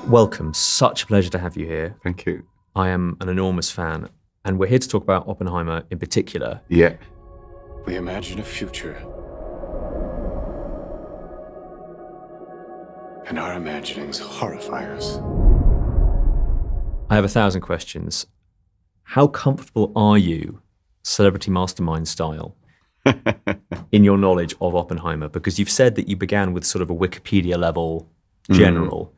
Welcome, such a pleasure to have you here. Thank you. I am an enormous fan, and we're here to talk about Oppenheimer in particular. Yeah. We imagine a future. And our imaginings horrify us. I have 1,000 questions. How comfortable are you, celebrity mastermind style, in your knowledge of Oppenheimer? Because you've said that you began with sort of a Wikipedia level general.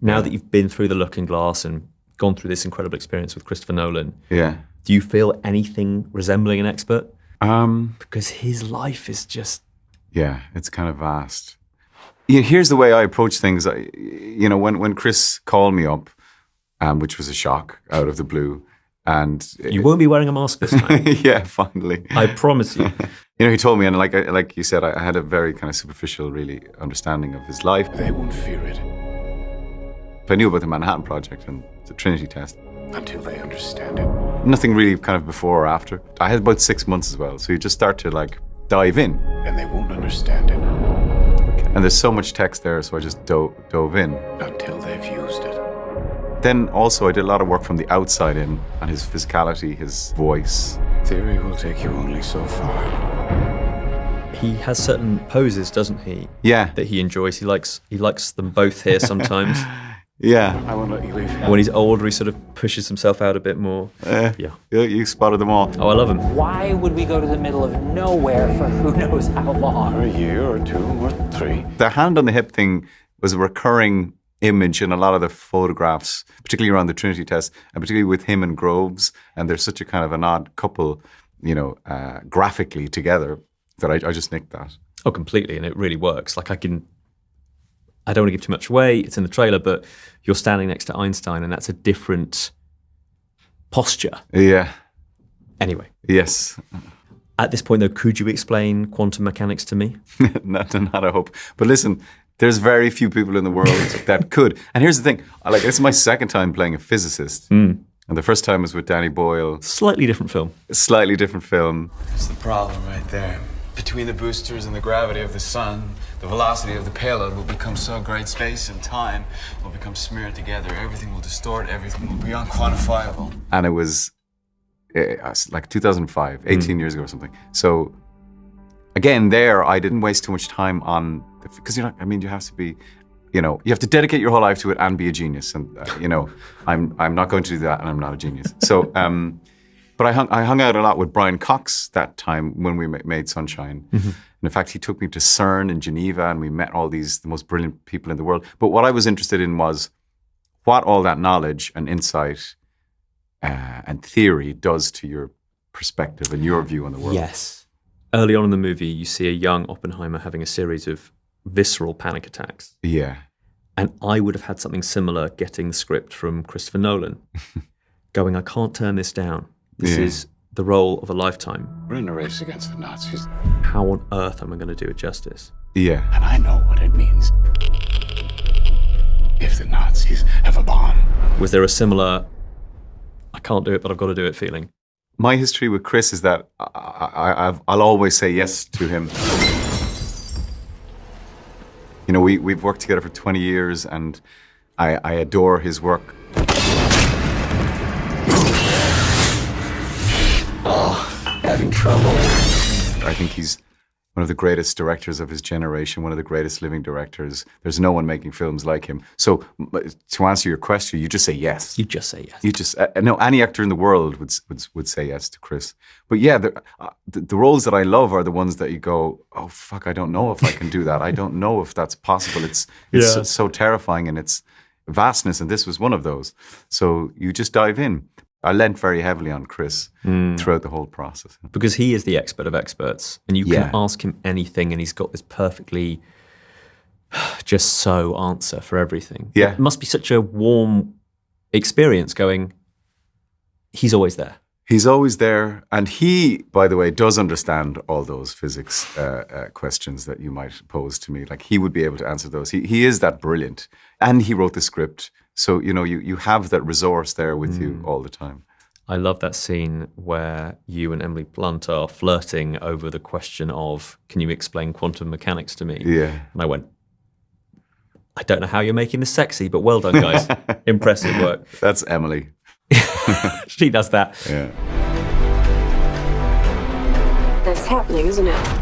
Now that you've been through the Looking Glass and gone through this incredible experience with Christopher Nolan, do you feel anything resembling an expert? Because his life is just... Yeah, it's kind of vast. Yeah, here's the way I approach things. When Chris called me up, which was a shock out of the blue, and you won't be wearing a mask this time. Yeah, finally. I promise you. He told me, and like you said, I had a very kind of superficial, really, understanding of his life. They won't fear it. I knew about the Manhattan Project and the Trinity test. Until they understand it. Nothing really kind of before or after. I had about 6 months as well, so you just start to dive in. And they won't understand it. Okay. And there's so much text there, so I just dove in. Until they've used it. Then also I did a lot of work from the outside in on his physicality, his voice. Theory will take you only so far. He has certain poses, doesn't he? Yeah. That he enjoys. He likes them both here sometimes. Yeah. I won't let you leave. When he's older, he sort of pushes himself out a bit more. Yeah. You spotted them all. Oh, I love him. Why would we go to the middle of nowhere for who knows how long? For a year or 2 or 3. The hand on the hip thing was a recurring image in a lot of the photographs, particularly around the Trinity test, and particularly with him and Groves. And they're such a kind of an odd couple, graphically together, that I just nicked that. Oh, completely. And it really works. I don't want to give too much away. It's in the trailer, but you're standing next to Einstein, and that's a different posture. Yeah. Anyway. Yes. At this point, though, could you explain quantum mechanics to me? not I hope. But listen, there's very few people in the world that could. And here's the thing. This is my second time playing a physicist. And the first time was with Danny Boyle. Slightly different film. A slightly different film. That's the problem right there. Between the boosters and the gravity of the sun, the velocity of the payload will become so great, space and time will become smeared together. Everything will distort, everything will be unquantifiable. And it was like 2005, 18 years ago or something. So again, there, I didn't waste too much time on, because you have to be, you have to dedicate your whole life to it and be a genius. And, I'm not going to do that, and I'm not a genius. So, but I hung out a lot with Brian Cox that time when we made Sunshine. And in fact, he took me to CERN in Geneva, and we met all the most brilliant people in the world. But what I was interested in was what all that knowledge and insight and theory does to your perspective and your view on the world. Yes. Early on in the movie, you see a young Oppenheimer having a series of visceral panic attacks. Yeah. And I would have had something similar getting the script from Christopher Nolan, going, I can't turn this down. This is the role of a lifetime. We're in a race against the Nazis. How on earth am I going to do it justice? Yeah. And I know what it means. If the Nazis have a bomb. Was there a similar, I can't do it, but I've got to do it feeling? My history with Chris is that I'll always say yes to him. We've worked together for 20 years, and I adore his work. Having trouble. I think he's one of the greatest directors of his generation, one of the greatest living directors. There's no one making films like him. So to answer your question, you just say yes. You just say yes. You just, no, any actor in the world would say yes to Chris. But yeah, the roles that I love are the ones that you go, oh, fuck, I don't know if I can do that. I don't know if that's possible. It's so terrifying in its vastness, and this was one of those. So you just dive in. I lent very heavily on Chris throughout the whole process. Because he is the expert of experts, and you can ask him anything, and he's got this perfectly just so answer for everything. Yeah. It must be such a warm experience going, he's always there. He's always there. And he, by the way, does understand all those physics questions that you might pose to me. Like, he would be able to answer those. He is that brilliant. And he wrote the script. So, you have that resource there with you all the time. I love that scene where you and Emily Blunt are flirting over the question of, can you explain quantum mechanics to me? Yeah. And I went, I don't know how you're making this sexy, but well done, guys. Impressive work. That's Emily. She does that. Yeah. That's happening, isn't it?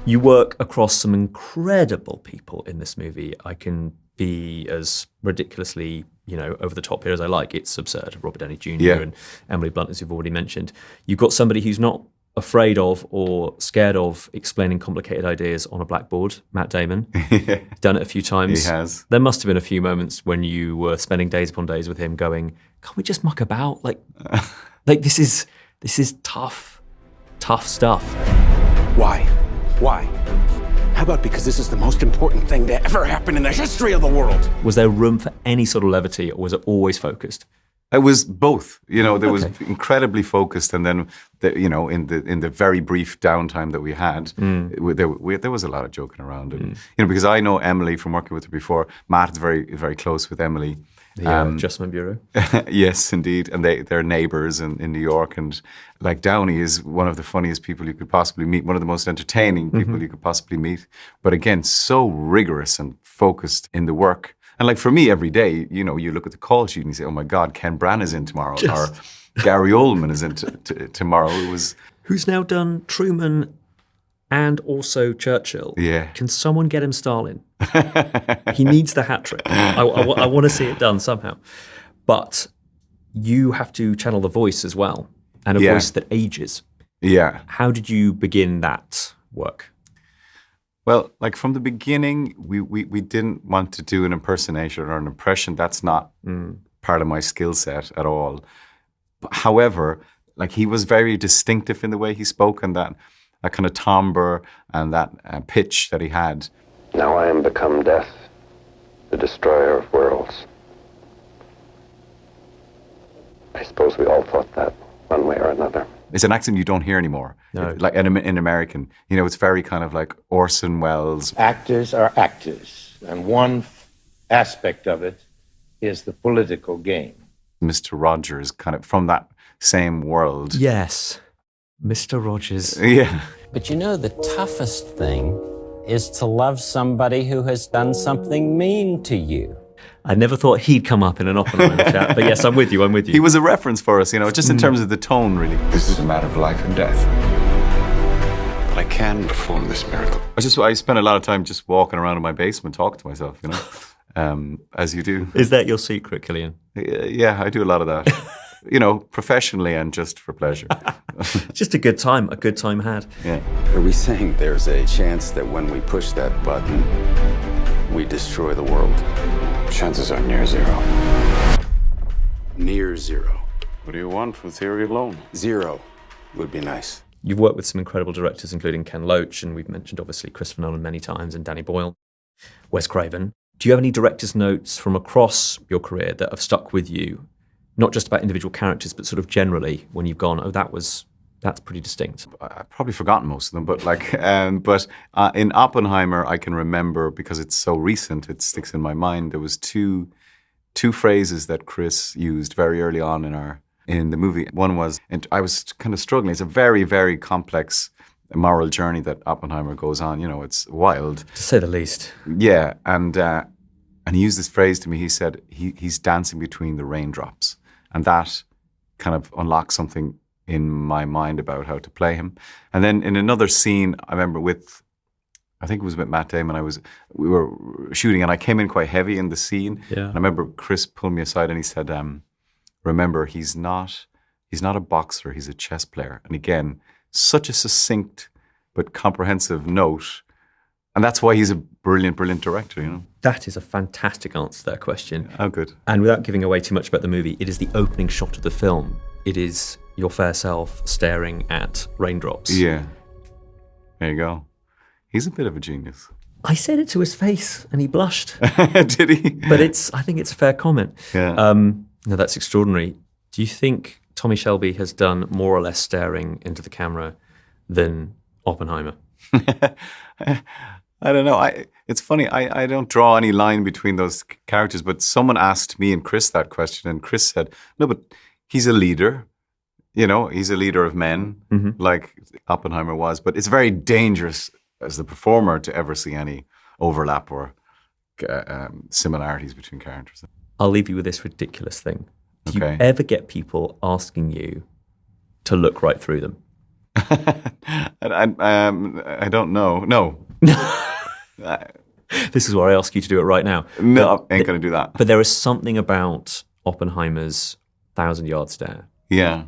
You work across some incredible people in this movie. I can be as ridiculously, over the top here as I like. It's absurd. Robert Downey Jr. and Emily Blunt, as you've already mentioned. You've got somebody who's not afraid of or scared of explaining complicated ideas on a blackboard, Matt Damon. Done it a few times. He has. There must have been a few moments when you were spending days upon days with him going, can't we just muck about? Like this is tough stuff. Why? Why? How about because this is the most important thing to ever happen in the history of the world? Was there room for any sort of levity, or was it always focused? It was both. There was incredibly focused, and then in the very brief downtime that we had, there was a lot of joking around. And, because I know Emily from working with her before. Matt is very, very close with Emily. The Adjustment Bureau. Yes, indeed, and they're neighbours in New York. And like Downey is one of the funniest people you could possibly meet, one of the most entertaining people you could possibly meet. But again, so rigorous and focused in the work. And like for me, every day, you look at the call sheet and you say, "Oh my God, Ken Branagh is in tomorrow," or Gary Oldman is in tomorrow. It was who's now done Truman and also Churchill. Yeah. Can someone get him Stalin? He needs the hat trick. I want to see it done somehow. But you have to channel the voice as well, and a voice that ages. Yeah. How did you begin that work? Well, like from the beginning, we didn't want to do an impersonation or an impression. That's not part of my skill set at all. However, like he was very distinctive in the way he spoke, and that kind of timbre and that pitch that he had. Now I am become death, the destroyer of worlds. I suppose we all thought that one way or another. It's an accent you don't hear anymore. No. Like in American, it's very kind of like Orson Welles. Actors are actors, and one aspect of it is the political game. Mr. Rogers, kind of from that same world. Yes, Mr. Rogers. Yeah. But the toughest thing is to love somebody who has done something mean to you. I never thought he'd come up in an Oppenheimer chat, but yes, I'm with you. He was a reference for us, just in terms of the tone, really. This is a matter of life and death. But I can perform this miracle. I spent a lot of time just walking around in my basement talking to myself, as you do. Is that your secret, Cillian? Yeah, I do a lot of that. Professionally and just for pleasure. Just a good time had. Yeah. Are we saying there's a chance that when we push that button, we destroy the world? Chances are near zero. Near zero. What do you want from theory alone? Zero would be nice. You've worked with some incredible directors, including Ken Loach, and we've mentioned, obviously, Christopher Nolan many times, and Danny Boyle, Wes Craven. Do you have any director's notes from across your career that have stuck with you? Not just about individual characters, but sort of generally, when you've gone, that's pretty distinct. I've probably forgotten most of them, but in Oppenheimer, I can remember, because it's so recent, it sticks in my mind. There was two phrases that Chris used very early on in the movie. One was, and I was kind of struggling. It's a very, very complex moral journey that Oppenheimer goes on. It's wild, to say the least. Yeah, and he used this phrase to me. He said he's dancing between the raindrops, and that kind of unlocked something in my mind about how to play him. And then in another scene, I remember I think it was with Matt Damon, we were shooting and I came in quite heavy in the scene. Yeah. And I remember Chris pulled me aside and he said, remember, he's not a boxer, he's a chess player. And again, such a succinct but comprehensive note. And that's why he's a brilliant, brilliant director, That is a fantastic answer to that question. Oh, good. And without giving away too much about the movie, it is the opening shot of the film. It is your fair self staring at raindrops. Yeah. There you go. He's a bit of a genius. I said it to his face and he blushed. Did he? But I think it's a fair comment. Yeah. No, that's extraordinary. Do you think Tommy Shelby has done more or less staring into the camera than Oppenheimer? I don't know. It's funny. I don't draw any line between those characters, but someone asked me and Chris that question, and Chris said, no, but he's a leader. He's a leader of men, like Oppenheimer was. But it's very dangerous as the performer to ever see any overlap or similarities between characters. I'll leave you with this ridiculous thing. Do you Okay. ever get people asking you to look right through them? I don't know. No. This is where I ask you to do it right now. No, I ain't going to do that. But there is something about Oppenheimer's 1,000-yard stare Yeah.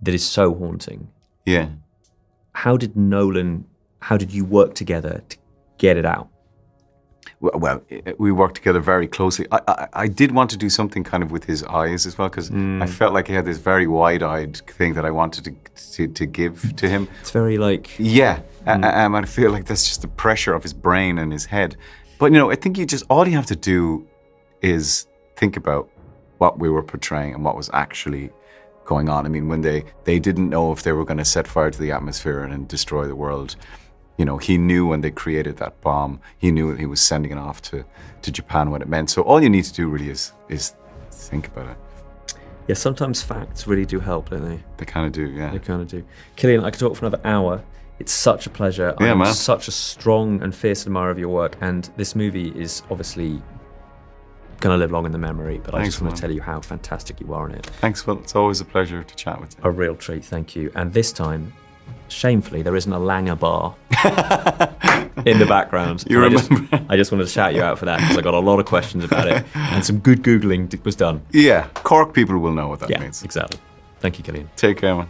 that is so haunting. Yeah. How did you work together to get it out? Well, we worked together very closely. I did want to do something kind of with his eyes as well, because I felt like he had this very wide-eyed thing that I wanted to give to him. It's very like... Yeah, I feel like that's just the pressure of his brain and his head. But, you know, I think all you have to do is think about what we were portraying and what was actually going on. I mean, when they didn't know if they were going to set fire to the atmosphere and destroy the world. You know, he knew when they created that bomb, he knew that he was sending it off to Japan, what it meant. So all you need to do really is think about it. Yeah, sometimes facts really do help, don't they? They kind of do, yeah. They kind of do. Cillian, I could talk for another hour. It's such a pleasure. Yeah, I'm man. such a strong and fierce admirer of your work, and this movie is obviously going to live long in the memory, but I Thanks, just want man. to tell you how fantastic you are in it. Thanks, Will. It's always a pleasure to chat with you. A real treat, thank you. And this time, shamefully, there isn't a Langer bar in the background. You And remember? I just wanted to shout you out for that because I got a lot of questions about it, and some good Googling was done. Yeah, Cork people will know what that Yeah, means. exactly. Thank you, Cillian. Take care, man.